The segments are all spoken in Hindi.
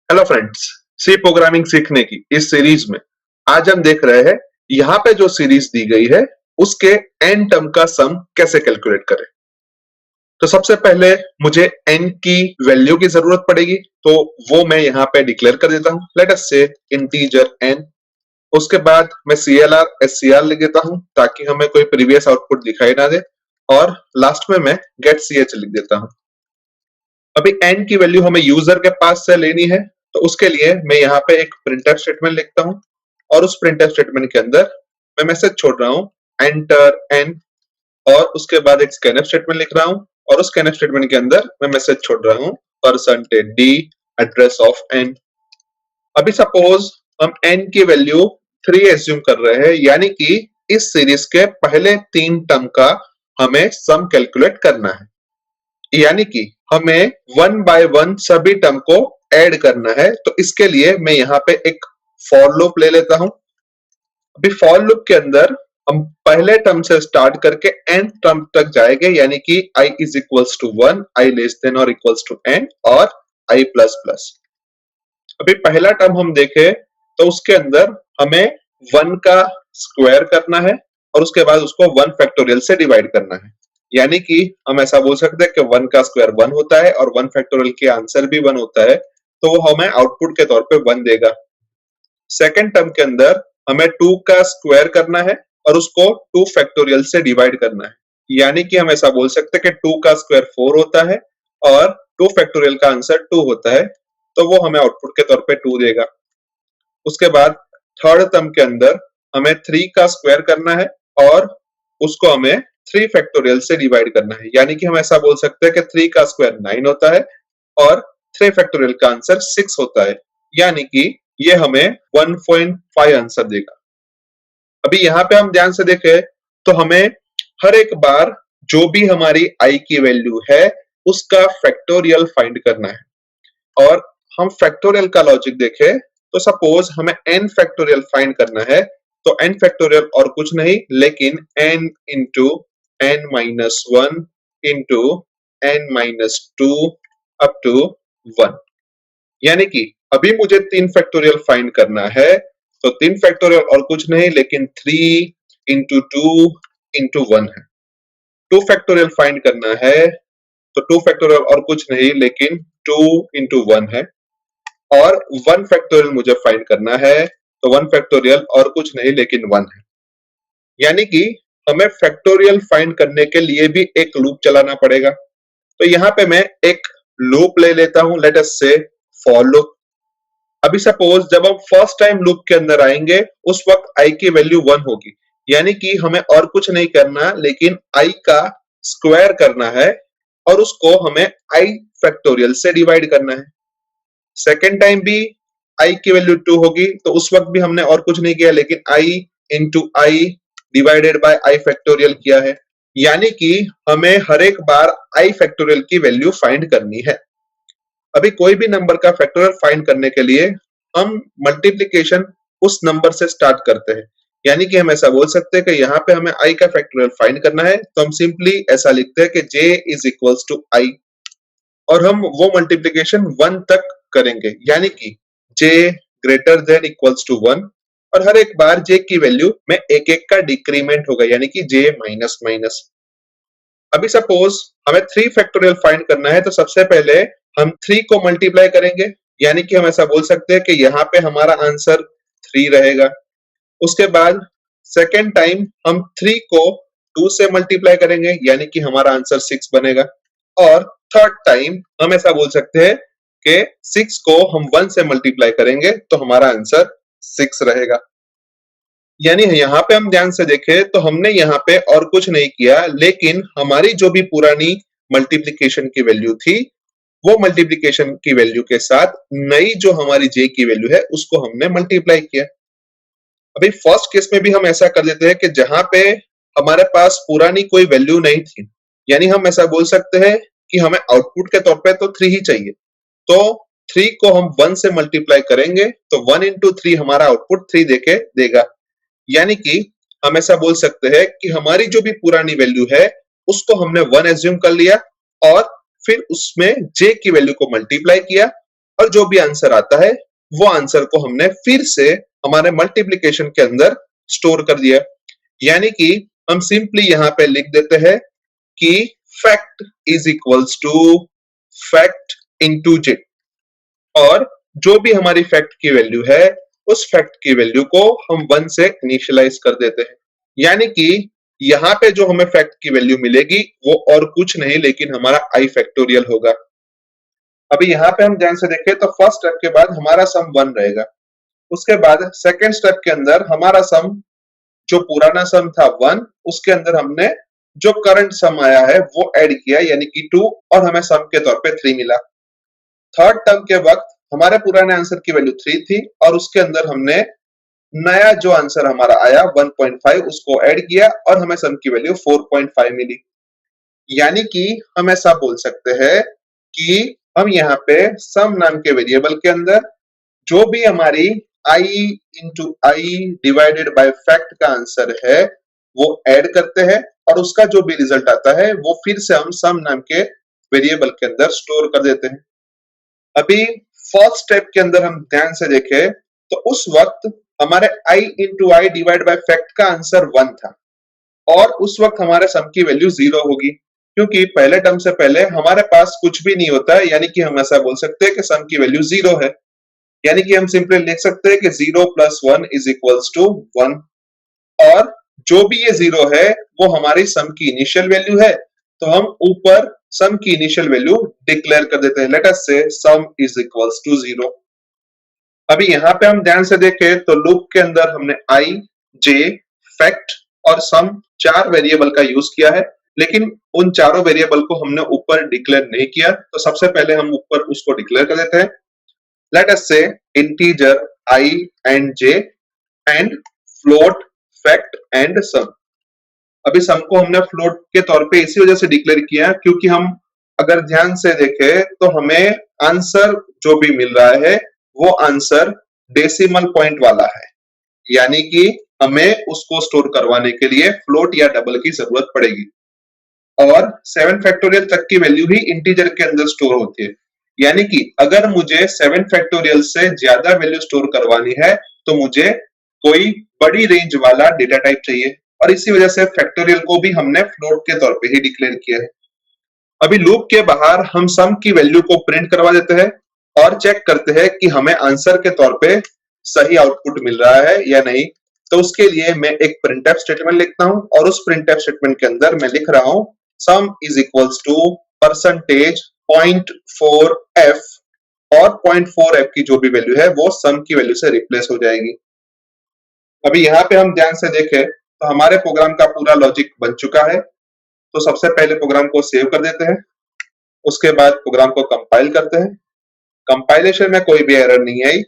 हेलो फ्रेंड्स, सी प्रोग्रामिंग सीखने की इस सीरीज में आज हम देख रहे हैं यहाँ पे जो सीरीज दी गई है उसके एन टर्म का सम कैसे कैलकुलेट करें। तो सबसे पहले मुझे एन की वैल्यू की जरूरत पड़ेगी, तो वो मैं यहाँ पे डिक्लेयर कर देता हूँ। Late us say integer N. उसके बाद मैं CLR SCR लिख देता हूँ ताकि हमें कोई प्रीवियस आउटपुट दिखाई ना दे, और लास्ट में मैं गेट CH लिख देता हूँ। अभी एन की वैल्यू हमें यूजर के पास से लेनी है, तो उसके लिए मैं यहाँ पे एक प्रिंटफ स्टेटमेंट लिखता हूँ, और उस प्रिंटफ स्टेटमेंट के अंदर मैं मैसेज छोड़ रहा हूँ एंटर एन, और उसके बाद एक स्कैनफ स्टेटमेंट लिख रहा हूँ, और उस स्कैनफ स्टेटमेंट के अंदर मैं मैसेज छोड़ रहा हूँ %d एड्रेस ऑफ एन। अभी सपोज हम एन की वैल्यू 3 एज्यूम कर रहे हैं, यानी कि इस सीरीज के पहले 3 टर्म का हमें सम कैलकुलेट करना है, यानी कि हमें 1 बाय 1 सभी टर्म को ऐड करना है। तो इसके लिए मैं यहाँ पे एक फॉर लूप ले लेता हूं। अभी फॉर लूप के अंदर हम पहले टर्म से स्टार्ट करके एन टर्म तक जाएंगे, यानी कि i is equals to 1, i less than और इक्वल्स टू n, और i प्लस प्लस। अभी पहला टर्म हम देखें तो उसके अंदर हमें 1 का स्क्वायर करना है, और उसके बाद उसको 1 फैक्टोरियल से डिवाइड करना है, यानी कि हम ऐसा बोल सकते हैं कि 1 का स्क्वायर 1 होता है और 1 फैक्टोरियल के आंसर भी 1 होता है, तो वो हमें आउटपुट के तौर पे 1 देगा। सेकंड टर्म के अंदर हमें 2 का स्क्वायर करना है और उसको 2 फैक्टोरियल से डिवाइड करना है, यानी कि हम ऐसा बोल सकते हैं कि 2 का स्क्वायर 4 होता है और 2 फैक्टोरियल का आंसर 2 होता है, तो वो हमें आउटपुट के तौर पे 2 देगा। उसके बाद थर्ड टर्म के अंदर हमें 3 का स्क्वायर करना है और उसको हमें 3 फैक्टोरियल से डिवाइड करना है, यानी कि हम ऐसा बोल सकते हैं कि 3 का स्क्वायर 9 होता है और 3 फैक्टोरियल का आंसर 6 होता है, यानी कि ये हमें 1.5 आंसर देगा। अभी यहाँ पे हम ध्यान से देखें तो हमें हर एक बार जो भी हमारी आई की वैल्यू है उसका फैक्टोरियल फाइंड करना है। और हम फैक्टोरियल का लॉजिक देखें तो सपोज हमें n फैक्टोरियल फाइंड करना है, तो n फैक्टोरियल और कुछ नहीं लेकिन n into n minus 1 into n minus 2 up to 1, यानी कि अभी मुझे 3 फैक्टोरियल फाइंड करना है, तो 3 फैक्टोरियल और कुछ नहीं लेकिन 3 इंटू 2 इंटू 1 है। 2 फैक्टोरियल फाइंड करना है, तो 2 फैक्टोरियल और कुछ नहीं लेकिन 2 इंटू 1 है, और 1 फैक्टोरियल मुझे फाइंड करना है, तो 1 फैक्टोरियल और कुछ नहीं लेकिन 1 है, यानी कि हमें फैक्टोरियल फाइंड करने के लिए भी एक लूप चलाना पड़ेगा। तो यहाँ पे मैं एक लूप ले लेता हूं, लेट अस से फॉर लूप। अभी सपोज जब हम फर्स्ट टाइम लूप के अंदर आएंगे उस वक्त i की वैल्यू 1 होगी, यानी कि हमें और कुछ नहीं करना लेकिन i का स्क्वायर करना है और उसको हमें i फैक्टोरियल से डिवाइड करना है। सेकेंड टाइम भी i की वैल्यू 2 होगी, तो उस वक्त भी हमने और कुछ नहीं किया लेकिन i into I divided by i factorial किया है, यानी कि हमें हर एक बार i फैक्टोरियल की वैल्यू फाइंड करनी है। अभी कोई भी नंबर का फैक्टोरियल फाइंड करने के लिए हम मल्टीप्लिकेशन उस नंबर से स्टार्ट करते हैं, यानी कि हम ऐसा बोल सकते हैं कि यहाँ पे हमें i का फैक्टोरियल फाइंड करना है, तो हम सिंपली ऐसा लिखते हैं कि j is equals to i, और हम वो मल्टीप्लिकेशन 1 तक करेंगे, यानी कि j greater than equals to 1, और हर एक बार j की वैल्यू में एक एक का डिक्रीमेंट होगा, यानी कि j माइनस माइनस। अभी सपोज हमें 3 फैक्टोरियल फाइंड करना है, तो सबसे पहले हम 3 को मल्टीप्लाई करेंगे, यानी कि हम ऐसा बोल सकते हैं कि यहाँ पे हमारा आंसर 3 रहेगा। उसके बाद सेकेंड टाइम हम 3 को 2 से मल्टीप्लाई करेंगे, यानी कि हमारा आंसर 6 बनेगा। और थर्ड टाइम हम ऐसा बोल सकते हैं कि 6 को हम 1 से मल्टीप्लाई करेंगे तो हमारा आंसर 6 रहेगा। यानी यहाँ पे हम ध्यान से देखें तो हमने यहाँ पे और कुछ नहीं किया लेकिन हमारी जो भी पुरानी मल्टीप्लिकेशन की वैल्यू थी वो मल्टीप्लिकेशन की वैल्यू के साथ नई जो हमारी j की वैल्यू है उसको हमने मल्टीप्लाई किया। अभी फर्स्ट केस में भी हम ऐसा कर देते हैं कि जहां पे हमारे पास पुरानी कोई वैल्यू नहीं थी, यानी हम ऐसा बोल सकते हैं कि हमें आउटपुट के तौर पे तो 3 ही चाहिए, तो 3 को हम 1 से मल्टीप्लाई करेंगे तो 1 इंटू 3 हमारा आउटपुट 3 देके देगा, यानी कि हम ऐसा बोल सकते हैं कि हमारी जो भी पुरानी वैल्यू है उसको हमने 1 एज्यूम कर लिया और फिर उसमें j की वैल्यू को मल्टीप्लाई किया और जो भी आंसर आता है वो आंसर को हमने फिर से हमारे मल्टीप्लिकेशन के अंदर स्टोर कर दिया। यानी कि हम सिंपली यहां पे लिख देते हैं कि fact is equals to fact into J, और जो भी हमारी फैक्ट की वैल्यू है उस फैक्ट की वैल्यू को हम 1 से इनिशियलाइज कर देते हैं। यानी कि यहाँ पे जो हमें फैक्ट की वैल्यू मिलेगी वो और कुछ नहीं लेकिन हमारा आई फैक्टोरियल होगा। अभी यहाँ पे हम ध्यान से देखें तो फर्स्ट स्टेप के बाद हमारा सम 1 रहेगा, उसके बाद सेकेंड स्टेप के अंदर हमारा सम जो पुराना सम था 1, उसके अंदर हमने जो करंट सम आया है वो ऐड किया यानी कि 2, और हमें सम के तौर पे 3 मिला। थर्ड टर्म के वक्त हमारे पुराने आंसर की वैल्यू 3 थी और उसके अंदर हमने नया जो आंसर हमारा आया 1.5 उसको ऐड किया और हमें सम की वैल्यू 4.5 मिली। यानी कि हम ऐसा बोल सकते हैं कि हम यहाँ पे सम नाम के वेरिएबल के अंदर जो भी हमारी i into I divided by fact का आंसर है वो ऐड करते हैं और उसका जो भी रिजल्ट आता है वो फिर से हम सम नाम के वेरिएबल के अंदर स्टोर कर देते हैं। अभी फर्स्ट स्टेप के अंदर हम ध्यान से देखें तो उस वक्त हमारे i into I divide by fact का आंसर 1 था और उस वक्त हमारे सम की वैल्यू 0 होगी, क्योंकि पहले टर्म से पहले हमारे पास कुछ भी नहीं होता है। यानी कि हम ऐसा बोल सकते हैं कि सम की वैल्यू 0 है। यानी कि हम सिंपली लिख सकते हैं कि 0 प्लस 1 इज इक्वल्स टू 1, और जो भी ये 0 है वो हमारी सम की इनिशियल वैल्यू है, तो हम ऊपर सम की इनिशियल वैल्यू डिक्लेयर कर देते हैं। लेट अस से सम इज इक्वल्स टू 0। अभी यहाँ पे हम ध्यान से देखें तो लूप के अंदर हमने आई, जे, फैक्ट और सम 4 वेरिएबल का यूज किया है, लेकिन उन चारों वेरिएबल को हमने ऊपर डिक्लेयर नहीं किया। तो सबसे पहले हम ऊपर उसको डिक्लेयर कर देते हैं। Let us say integer I and J and float fact and sum. अभी सम को हमने फ्लोट के तौर पे इसी वजह से डिक्लेयर किया क्योंकि हम अगर ध्यान से देखें तो हमें आंसर जो भी मिल रहा है वो आंसर डेसिमल पॉइंट वाला है, यानी कि हमें उसको स्टोर करवाने के लिए फ्लोट या डबल की जरूरत पड़ेगी, और 7 फैक्टोरियल तक की वैल्यू ही इंटीजर के अंदर स्टोर होती है। यानी कि अगर मुझे 7 फैक्टोरियल से ज्यादा वैल्यू स्टोर करवानी है तो मुझे कोई बड़ी रेंज वाला डेटा टाइप चाहिए, और इसी वजह से फैक्टोरियल को भी हमने फ्लोट के तौर पे ही डिक्लेयर किया है। अभी लूप के बाहर हम सम की वैल्यू को प्रिंट करवा देते हैं और चेक करते हैं कि हमें आंसर के तौर पे सही आउटपुट मिल रहा है या नहीं। तो उसके लिए मैं एक प्रिंटफ स्टेटमेंट लिखता हूं और उस प्रिंटफ स्टेटमेंट के अंदर मैं लिख रहा हूं sum is equals to percentage 0.4f, और 0.4f की जो भी वैल्यू है वो सम की वैल्यू से रिप्लेस हो जाएगी। अभी यहाँ पे हम ध्यान से देखें तो हमारे प्रोग्राम का पूरा लॉजिक बन चुका है। तो सबसे पहले प्रोग्राम को सेव कर देते हैं, उसके बाद प्रोग्राम को कंपाइल करते हैं। कंपाइलेशन में कोई भी एरर नहीं आई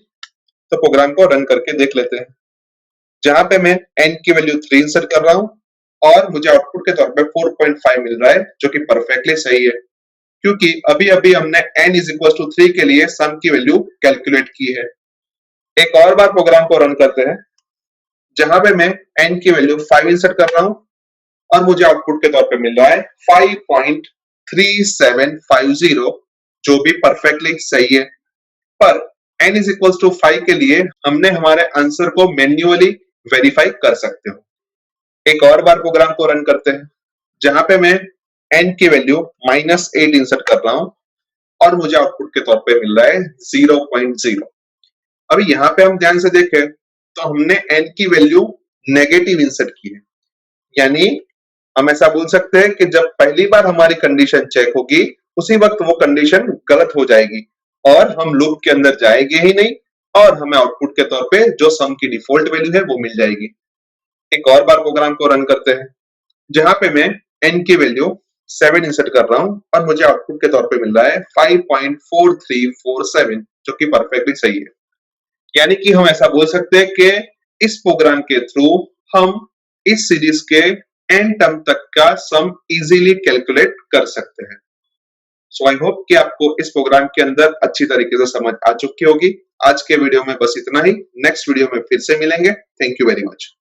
तो प्रोग्राम को रन करके देख लेते हैं। जहां पे मैं n की वैल्यू 3 इंसर्ट कर रहा हूं और मुझे आउटपुट के तौर पे 4.5 मिल रहा है, जो कि परफेक्टली सही है क्योंकि अभी अभी हमने n इज इक्वल टू 3 के लिए सम की वैल्यू कैलकुलेट की है। एक और बार प्रोग्राम को रन करते हैं जहां पे मैं n की वैल्यू 5 इंसर्ट कर रहा हूं और मुझे आउटपुट के तौर पे मिल रहा है 5.3750, जो भी परफेक्टली सही है। पर n इज इक्वल टू 5 के लिए हमने हमारे आंसर को मैन्युअली वेरीफाई कर सकते हो। एक और बार प्रोग्राम को रन करते हैं जहां पे मैं n की वैल्यू -8 इंसर्ट कर रहा हूं और मुझे आउटपुट के तौर पे मिल रहा है 0.0। अभी यहाँ पे हम ध्यान से देखें तो हमने n की वैल्यू नेगेटिव इंसर्ट की है, यानी हम ऐसा बोल सकते हैं कि जब पहली बार हमारी कंडीशन चेक होगी उसी वक्त वो कंडीशन गलत हो जाएगी और हम लूप के अंदर जाएंगे ही नहीं और हमें आउटपुट के तौर पे जो सम की डिफॉल्ट वैल्यू है वो मिल जाएगी। एक और बार प्रोग्राम को रन करते हैं जहां पे मैं n की वैल्यू 7 इंसर्ट कर रहा हूं और मुझे आउटपुट के तौर पे मिल रहा है 5.4347, जो कि परफेक्टली सही है। यानी कि हम ऐसा बोल सकते हैं कि इस प्रोग्राम के थ्रू हम इस सीरीज के एन टर्म तक का सम इजीली कैलकुलेट कर सकते हैं। सो आई होप कि आपको इस प्रोग्राम के अंदर अच्छी तरीके से समझ आ चुकी होगी। आज के वीडियो में बस इतना ही। नेक्स्ट वीडियो में फिर से मिलेंगे। Thank you very much.